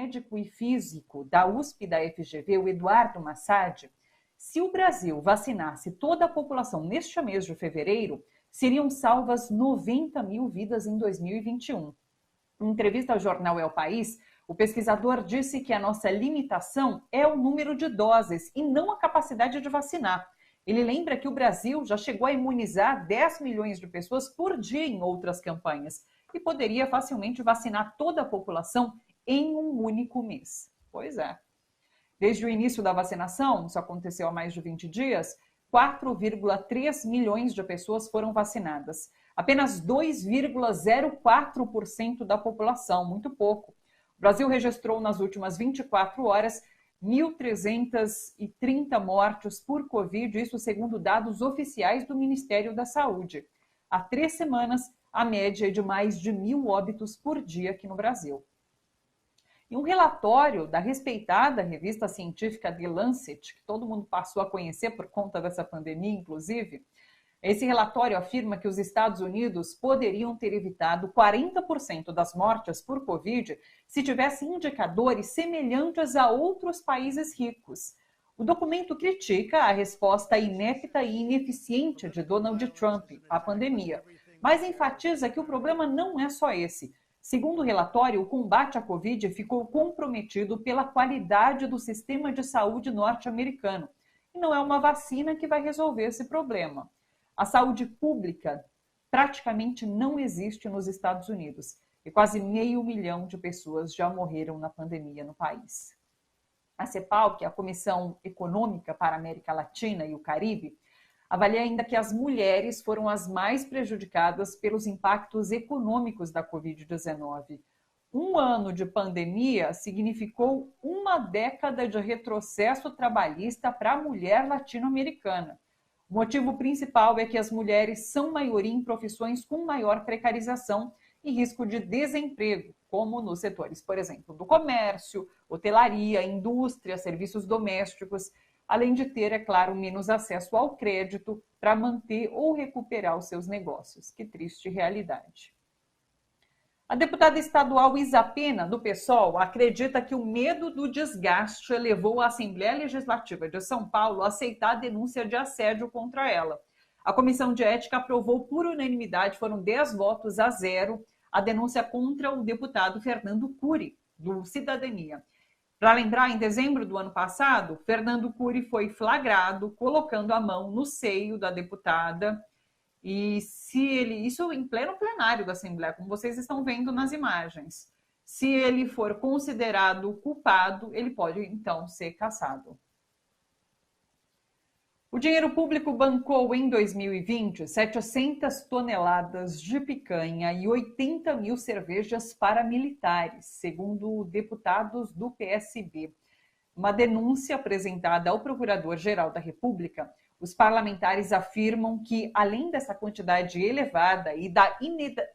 médico e físico da USP da FGV, o Eduardo Massad, se o Brasil vacinasse toda a população neste mês de fevereiro, seriam salvas 90 mil vidas em 2021. Em entrevista ao jornal El País, o pesquisador disse que a nossa limitação é o número de doses e não a capacidade de vacinar. Ele lembra que o Brasil já chegou a imunizar 10 milhões de pessoas por dia em outras campanhas e poderia facilmente vacinar toda a população em um único mês. Pois é. Desde o início da vacinação, isso aconteceu há mais de 20 dias, 4,3 milhões de pessoas foram vacinadas. Apenas 2,04% da população, muito pouco. O Brasil registrou nas últimas 24 horas 1.330 mortes por Covid, isso segundo dados oficiais do Ministério da Saúde. Há 3 semanas, a média é de mais de 1.000 óbitos por dia aqui no Brasil. E um relatório da respeitada revista científica The Lancet, que todo mundo passou a conhecer por conta dessa pandemia, inclusive, esse relatório afirma que os Estados Unidos poderiam ter evitado 40% das mortes por Covid se tivessem indicadores semelhantes a outros países ricos. O documento critica a resposta inepta e ineficiente de Donald Trump à pandemia, mas enfatiza que o problema não é só esse. Segundo o relatório, o combate à Covid ficou comprometido pela qualidade do sistema de saúde norte-americano. E não é uma vacina que vai resolver esse problema. A saúde pública praticamente não existe nos Estados Unidos e quase 500 mil de pessoas já morreram na pandemia no país. A CEPAL, que é a Comissão Econômica para a América Latina e o Caribe, avalia ainda que as mulheres foram as mais prejudicadas pelos impactos econômicos da Covid-19. Um ano de pandemia significou uma década de retrocesso trabalhista para a mulher latino-americana. O motivo principal é que as mulheres são maioria em profissões com maior precarização e risco de desemprego, como nos setores, por exemplo, do comércio, hotelaria, indústria, serviços domésticos, além de ter, é claro, menos acesso ao crédito para manter ou recuperar os seus negócios. Que triste realidade. A deputada estadual Isa Pena, do PSOL, acredita que o medo do desgaste levou a Assembleia Legislativa de São Paulo a aceitar a denúncia de assédio contra ela. A Comissão de Ética aprovou por unanimidade, foram 10 votos a 0, a denúncia contra o deputado Fernando Cury, do Cidadania. Para lembrar, em dezembro do ano passado, Fernando Cury foi flagrado colocando a mão no seio da deputada. E isso em pleno plenário da Assembleia, como vocês estão vendo nas imagens. Se ele for considerado culpado, ele pode então ser cassado. O dinheiro público bancou em 2020 700 toneladas de picanha e 80 mil cervejas para militares, segundo deputados do PSB. Uma denúncia apresentada ao Procurador-Geral da República, os parlamentares afirmam que, além dessa quantidade elevada e da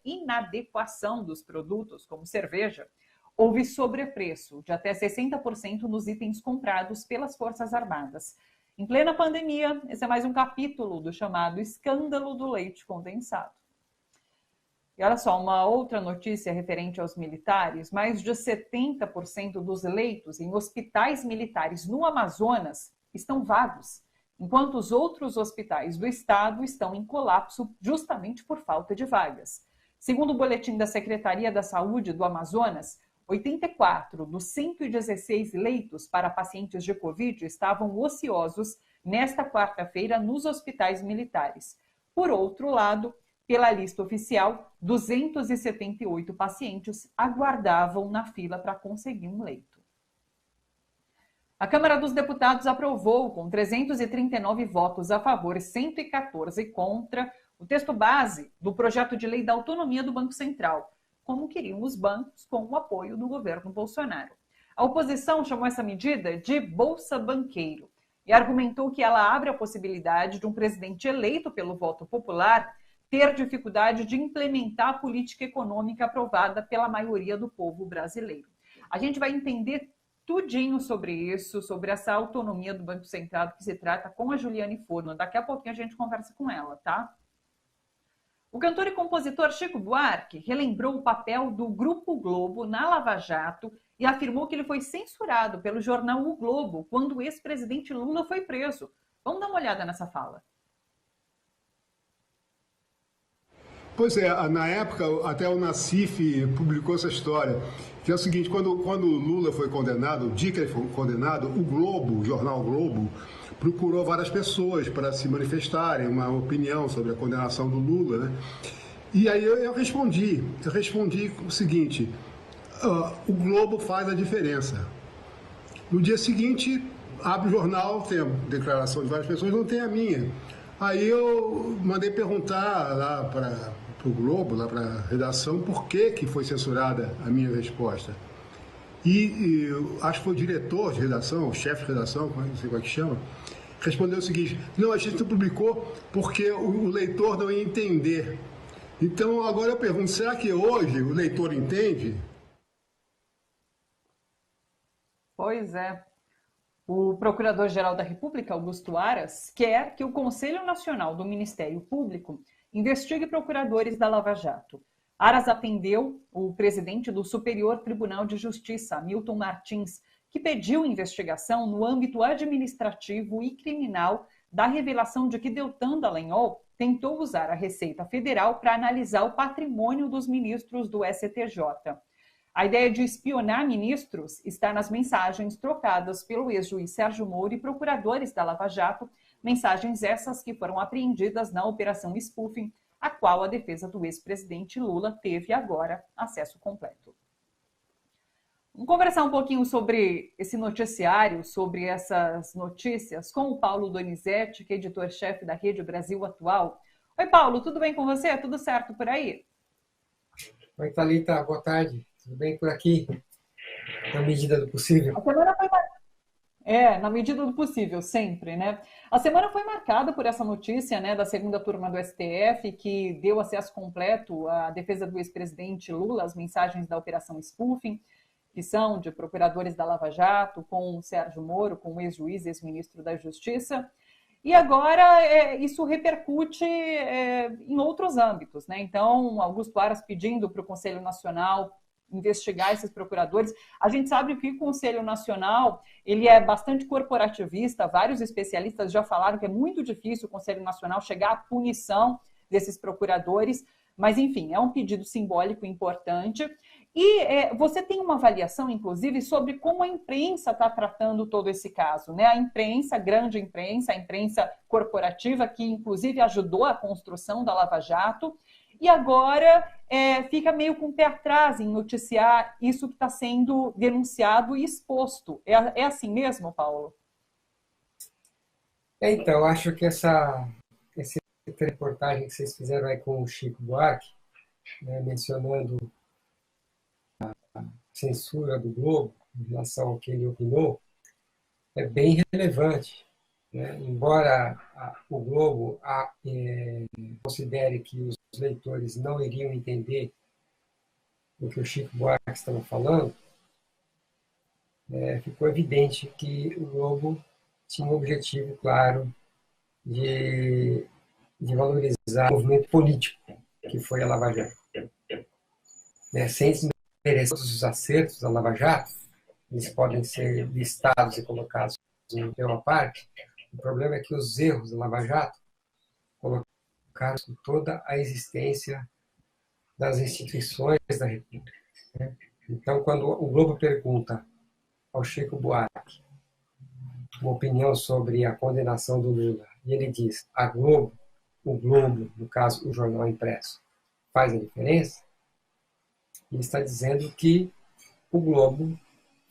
inadequação dos produtos, como cerveja, houve sobrepreço de até 60% nos itens comprados pelas Forças Armadas. Em plena pandemia, esse é mais um capítulo do chamado escândalo do leite condensado. E olha só, uma outra notícia referente aos militares: mais de 70% dos leitos em hospitais militares no Amazonas estão vagos, enquanto os outros hospitais do estado estão em colapso justamente por falta de vagas. Segundo o boletim da Secretaria da Saúde do Amazonas, 84 dos 116 leitos para pacientes de Covid estavam ociosos nesta quarta-feira nos hospitais militares. Por outro lado, pela lista oficial, 278 pacientes aguardavam na fila para conseguir um leito. A Câmara dos Deputados aprovou, com 339 votos a favor e 114 contra, o texto base do projeto de lei da autonomia do Banco Central, como queriam os bancos com o apoio do governo Bolsonaro. A oposição chamou essa medida de Bolsa Banqueiro e argumentou que ela abre a possibilidade de um presidente eleito pelo voto popular ter dificuldade de implementar a política econômica aprovada pela maioria do povo brasileiro. A gente vai entender tudinho sobre isso, sobre essa autonomia do Banco Central que se trata com a Juliane Forno. Daqui a pouquinho a gente conversa com ela, tá? O cantor e compositor Chico Buarque relembrou o papel do Grupo Globo na Lava Jato e afirmou que ele foi censurado pelo jornal O Globo quando o ex-presidente Lula foi preso. Vamos dar uma olhada nessa fala. Pois é, na época até o Nassif publicou essa história, que é o seguinte, quando o Lula foi condenado, o dia que ele foi condenado, o Globo, o jornal Globo, procurou várias pessoas para se manifestarem uma opinião sobre a condenação do Lula, né? E aí eu respondi o seguinte, o Globo faz a diferença. No dia seguinte, abre o jornal, tem a declaração de várias pessoas, não tem a minha. Aí eu mandei perguntar lá para o Globo, lá para a redação, por que foi censurada a minha resposta. E acho que foi o diretor de redação, o chefe de redação, não sei como é que chama, respondeu o seguinte, não, a gente não publicou porque o leitor não ia entender. Então agora eu pergunto, será que hoje o leitor entende? Pois é. O Procurador-Geral da República, Augusto Aras, quer que o Conselho Nacional do Ministério Público investigue procuradores da Lava Jato. Aras atendeu o presidente do Superior Tribunal de Justiça, Hamilton Martins, que pediu investigação no âmbito administrativo e criminal da revelação de que Deltan Dallagnol tentou usar a Receita Federal para analisar o patrimônio dos ministros do STJ. A ideia de espionar ministros está nas mensagens trocadas pelo ex-juiz Sérgio Moro e procuradores da Lava Jato, mensagens essas que foram apreendidas na Operação Spoofing, a qual a defesa do ex-presidente Lula teve agora acesso completo. Vamos conversar um pouquinho sobre esse noticiário, sobre essas notícias, com o Paulo Donizete, que é editor-chefe da Rede Brasil Atual. Oi, Paulo, tudo bem com você? Tudo certo por aí? Oi, Thalita, boa tarde. Tudo bem por aqui? Na medida do possível. A semana foi na medida do possível, sempre, né? A semana foi marcada por essa notícia, né, da segunda turma do STF, que deu acesso completo à defesa do ex-presidente Lula, as mensagens da Operação Spoofing, que são de procuradores da Lava Jato, com o Sérgio Moro, com o ex-juiz, ex-ministro da Justiça. E agora isso repercute em outros âmbitos, né? Então, Augusto Aras pedindo para o Conselho Nacional investigar esses procuradores. A gente sabe que o Conselho Nacional ele é bastante corporativista, vários especialistas já falaram que é muito difícil o Conselho Nacional chegar à punição desses procuradores, mas enfim, é um pedido simbólico importante. E você tem uma avaliação, inclusive, sobre como a imprensa está tratando todo esse caso, né? A imprensa, a grande imprensa, a imprensa corporativa, que inclusive ajudou a construção da Lava Jato, e agora fica meio com o pé atrás em noticiar isso que está sendo denunciado e exposto. É assim mesmo, Paulo? Então, acho que essa reportagem que vocês fizeram aí com o Chico Buarque, né, mencionando a censura do Globo em relação ao que ele opinou, é bem relevante. Né? Embora o Globo considere que os leitores não iriam entender o que o Chico Buarque estava falando, ficou evidente que o Globo tinha um objetivo claro de valorizar o movimento político que foi a Lava Jato. Sem desmerecer todos os acertos da Lava Jato, eles podem ser listados e colocados em uma parte. O problema é que os erros da Lava Jato colocaram toda a existência das instituições da República. Então, quando o Globo pergunta ao Chico Buarque uma opinião sobre a condenação do Lula, e ele diz, o Globo, no caso, o jornal impresso, faz a diferença, ele está dizendo que o Globo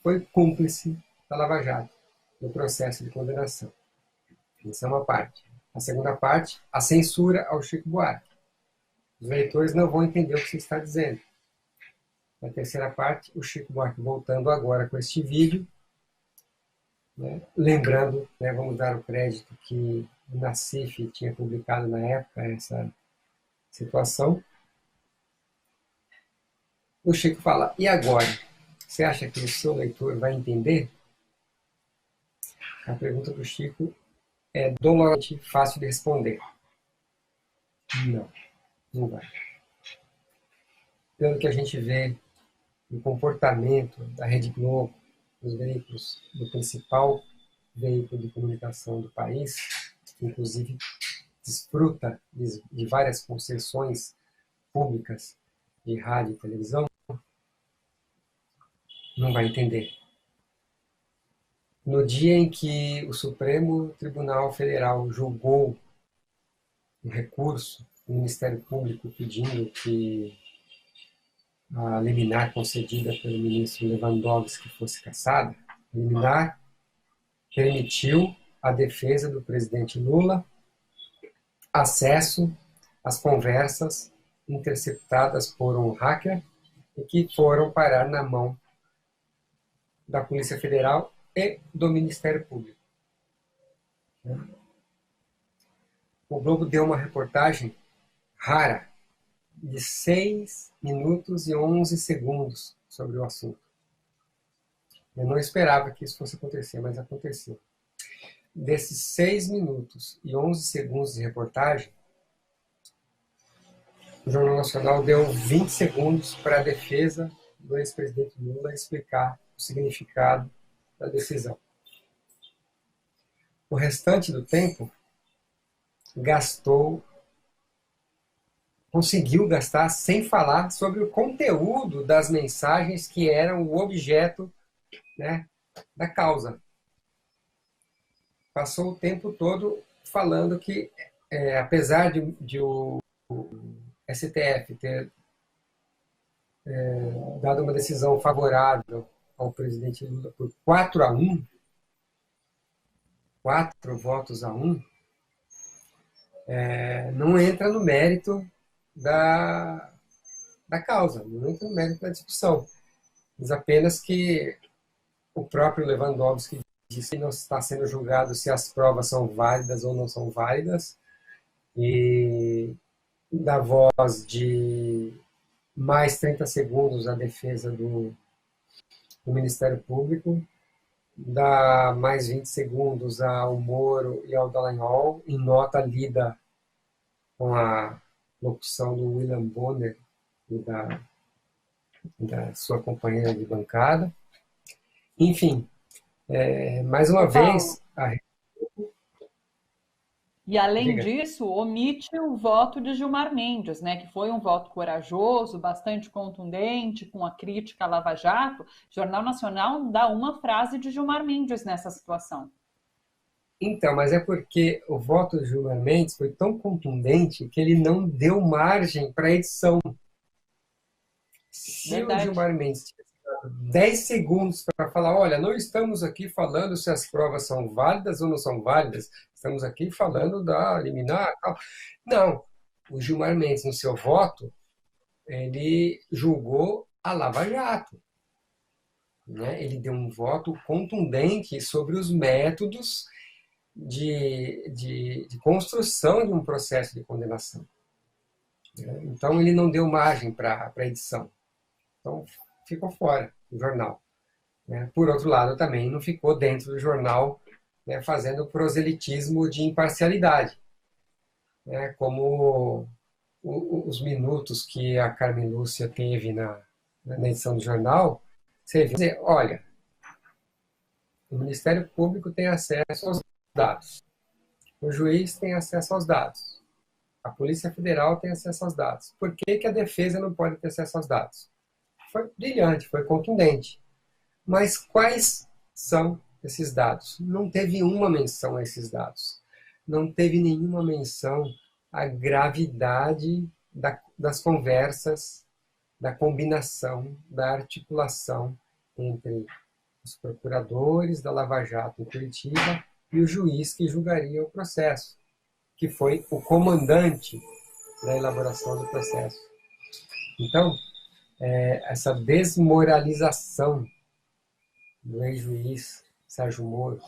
foi cúmplice da Lava Jato no processo de condenação. Essa é uma parte. A segunda parte, a censura ao Chico Buarque. Os leitores não vão entender o que você está dizendo. Na terceira parte, o Chico Buarque voltando agora com este vídeo, né, lembrando, né, vamos dar o crédito que o Nassif tinha publicado na época essa situação. O Chico fala, e agora? Você acha que o seu leitor vai entender? A pergunta do Chico é dolorosamente fácil de responder. Não. Não vai. Pelo que a gente vê no comportamento da Rede Globo, dos veículos, do principal veículo de comunicação do país, que inclusive desfruta de várias concessões públicas de rádio e televisão, não vai entender. No dia em que o Supremo Tribunal Federal julgou um recurso do Ministério Público pedindo que a liminar concedida pelo ministro Lewandowski fosse cassada, a liminar permitiu à defesa do presidente Lula acesso às conversas interceptadas por um hacker e que foram parar na mão da Polícia Federal e do Ministério Público. O Globo deu uma reportagem rara, de 6 minutos e 11 segundos sobre o assunto. Eu não esperava que isso fosse acontecer, mas aconteceu. Desses 6 minutos e 11 segundos de reportagem, o Jornal Nacional deu 20 segundos para a defesa do ex-presidente Lula explicar o significado da decisão. O restante do tempo conseguiu gastar sem falar sobre o conteúdo das mensagens que eram o objeto, né, da causa. Passou o tempo todo falando que, apesar de o STF ter dado uma decisão favorável ao presidente Lula por 4-1, 4 votos a 1, não entra no mérito da causa, não entra no mérito da discussão. Mas apenas que o próprio Lewandowski disse que não está sendo julgado se as provas são válidas ou não são válidas, e da voz de mais 30 segundos à defesa do Ministério Público, dá mais 20 segundos ao Moro e ao Dallagnol, em nota lida com a locução do William Bonner e da sua companheira de bancada. Enfim, mais uma vez... E, além disso, omite o voto de Gilmar Mendes, né, que foi um voto corajoso, bastante contundente, com a crítica à Lava Jato. O Jornal Nacional dá uma frase de Gilmar Mendes nessa situação. Então, mas é porque o voto de Gilmar Mendes foi tão contundente que ele não deu margem para edição. Se Verdade. o Gilmar Mendes tivesse dado 10 segundos para falar, olha, não estamos aqui falando se as provas são válidas ou não são válidas, estamos aqui falando da liminar. Não, o Gilmar Mendes, no seu voto, ele julgou a Lava Jato. Né? Ele deu um voto contundente sobre os métodos de construção de um processo de condenação. Então, ele não deu margem para edição. Então, ficou fora do jornal. Por outro lado, também não ficou dentro do jornal, fazendo proselitismo de imparcialidade. Como os minutos que a Carmen Lúcia teve na edição do jornal, você vê dizer, olha, o Ministério Público tem acesso aos dados, o juiz tem acesso aos dados, a Polícia Federal tem acesso aos dados. Por que a defesa não pode ter acesso aos dados? Foi brilhante, foi contundente. Mas quais são esses dados? Não teve uma menção a esses dados. Não teve nenhuma menção à gravidade das conversas, da combinação, da articulação entre os procuradores da Lava Jato em Curitiba e o juiz que julgaria o processo, que foi o comandante da elaboração do processo. Então, essa desmoralização do ex-juiz Sérgio Moro,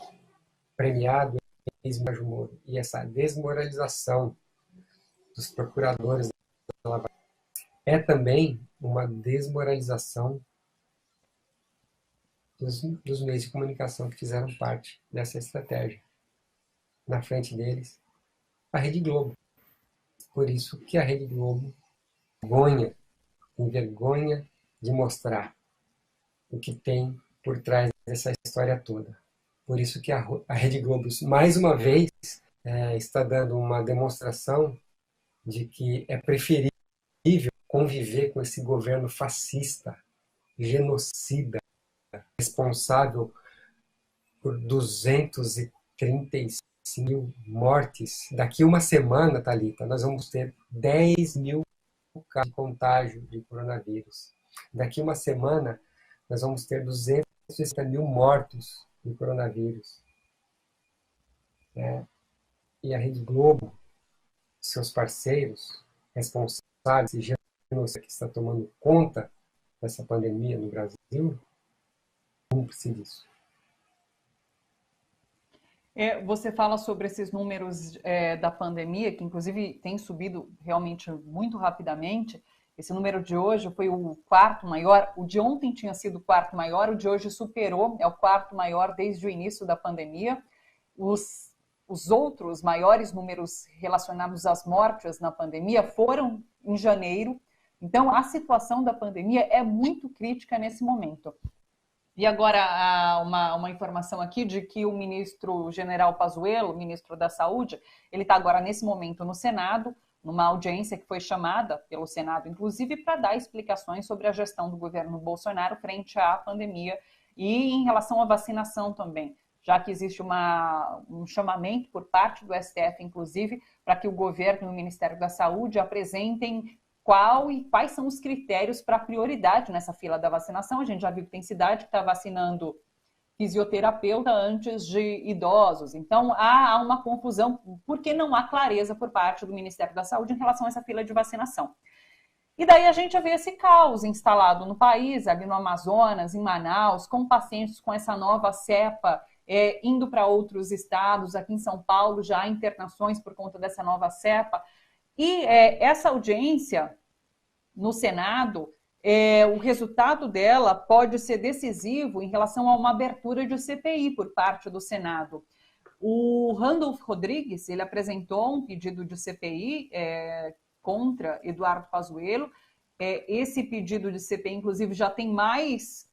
premiado ex-Sérgio Moro, e essa desmoralização dos procuradores da Lava Jato é também uma desmoralização dos meios de comunicação que fizeram parte dessa estratégia. Na frente deles, a Rede Globo. Por isso que a Rede Globo tem vergonha de mostrar o que tem por trás dessa história toda. Por isso que a Rede Globo, mais uma vez, está dando uma demonstração de que é preferível conviver com esse governo fascista, genocida, responsável por 235 mil mortes. Daqui uma semana, Thalita, nós vamos ter 10 mil casos de contágio de coronavírus. Daqui uma semana, nós vamos ter 260 mil mortos de coronavírus. E a Rede Globo, seus parceiros responsáveis e genocida que está tomando conta dessa pandemia no Brasil, cúmplice disso. Você fala sobre esses números da pandemia, que inclusive tem subido realmente muito rapidamente. Esse número de hoje foi o quarto maior, o de ontem tinha sido o quarto maior, o de hoje superou, é o quarto maior desde o início da pandemia. Os outros maiores números relacionados às mortes na pandemia foram em janeiro. Então, a situação da pandemia é muito crítica nesse momento. E agora, uma informação aqui de que o ministro General Pazuello, ministro da Saúde, ele está agora, nesse momento, no Senado, numa audiência que foi chamada pelo Senado, inclusive, para dar explicações sobre a gestão do governo Bolsonaro frente à pandemia e em relação à vacinação também, já que existe um chamamento por parte do STF, inclusive, para que o governo e o Ministério da Saúde apresentem quais são os critérios para prioridade nessa fila da vacinação. A gente já viu que tem cidade que está vacinando fisioterapeuta antes de idosos. Então, há uma confusão, porque não há clareza por parte do Ministério da Saúde em relação a essa fila de vacinação. E daí a gente vê esse caos instalado no país, ali no Amazonas, em Manaus, com pacientes com essa nova cepa indo para outros estados. Aqui em São Paulo já há internações por conta dessa nova cepa. E essa audiência no Senado, o resultado dela pode ser decisivo em relação a uma abertura de CPI por parte do Senado. O Randolph Rodrigues, ele apresentou um pedido de CPI contra Eduardo Pazuello. Esse pedido de CPI, inclusive, já tem mais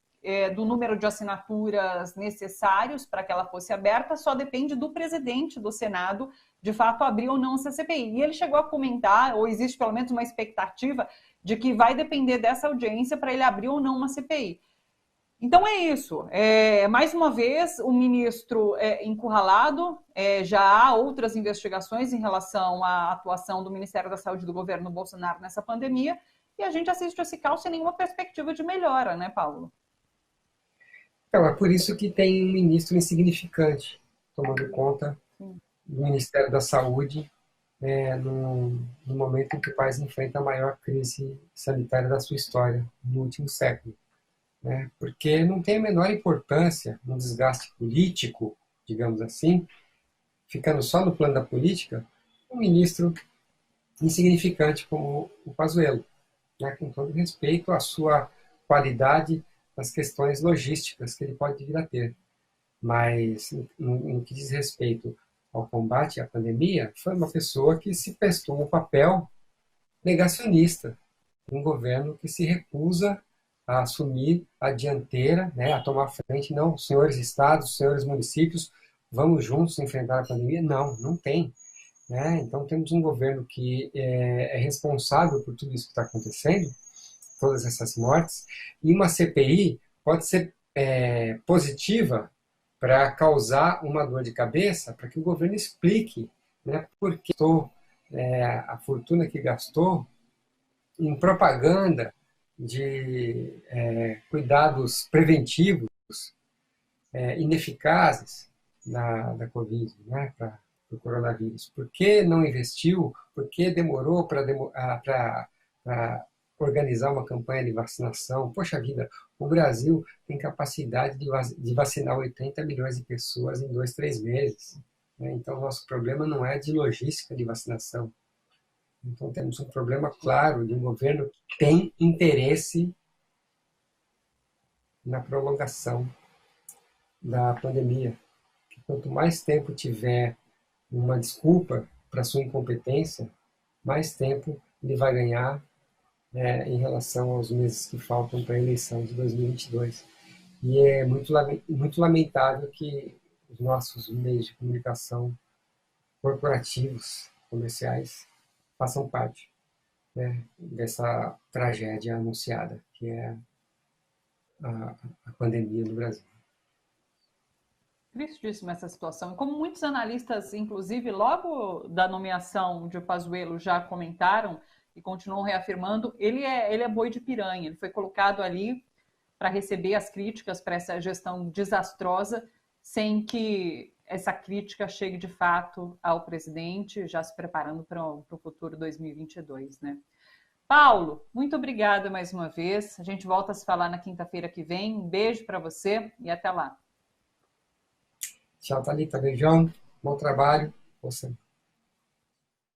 do número de assinaturas necessários para que ela fosse aberta, só depende do presidente do Senado, de fato, abrir ou não essa CPI. E ele chegou a comentar, ou existe pelo menos uma expectativa, de que vai depender dessa audiência para ele abrir ou não uma CPI. Então é isso. Mais uma vez, o ministro encurralado, já há outras investigações em relação à atuação do Ministério da Saúde do governo Bolsonaro nessa pandemia, e a gente assiste esse caos sem nenhuma perspectiva de melhora, né, Paulo? Então, é por isso que tem um ministro insignificante tomando conta do Ministério da Saúde no momento em que o país enfrenta a maior crise sanitária da sua história, no último século. Né? Porque não tem a menor importância um desgaste político, digamos assim, ficando só no plano da política, um ministro insignificante como o Pazuello, né? Com todo respeito à sua qualidade nas questões logísticas que ele pode vir a ter. Mas, no que diz respeito ao combate à pandemia, foi uma pessoa que se prestou um papel negacionista, um governo que se recusa a assumir a dianteira, né, a tomar frente. Não, senhores estados, senhores municípios, vamos juntos enfrentar a pandemia. Não tem. Né? Então, temos um governo que é responsável por tudo isso que está acontecendo, todas essas mortes, e uma CPI pode ser positiva para causar uma dor de cabeça, para que o governo explique, né, por que a fortuna que gastou em propaganda de cuidados preventivos ineficazes da Covid, né, para o coronavírus. Por que não investiu? Por que demorou para organizar uma campanha de vacinação? Poxa vida, o Brasil tem capacidade de vacinar 80 milhões de pessoas em 2, 3 meses. Né? Então, o nosso problema não é de logística de vacinação. Então, temos um problema claro de um governo que tem interesse na prolongação da pandemia. Que quanto mais tempo tiver uma desculpa para sua incompetência, mais tempo ele vai ganhar em relação aos meses que faltam para a eleição de 2022. E é muito lamentável que os nossos meios de comunicação corporativos, comerciais, façam parte, né, dessa tragédia anunciada, que é a pandemia no Brasil. Tristíssima essa situação. E como muitos analistas, inclusive, logo da nomeação de Pazuello já comentaram e continuam reafirmando, ele é boi de piranha. Ele foi colocado ali para receber as críticas para essa gestão desastrosa, sem que essa crítica chegue de fato ao presidente, já se preparando para o futuro 2022, né? Paulo, muito obrigada mais uma vez. A gente volta a se falar na quinta-feira que vem. Um beijo para você e até lá. Tchau, Thalita. Beijão. Bom trabalho. Você.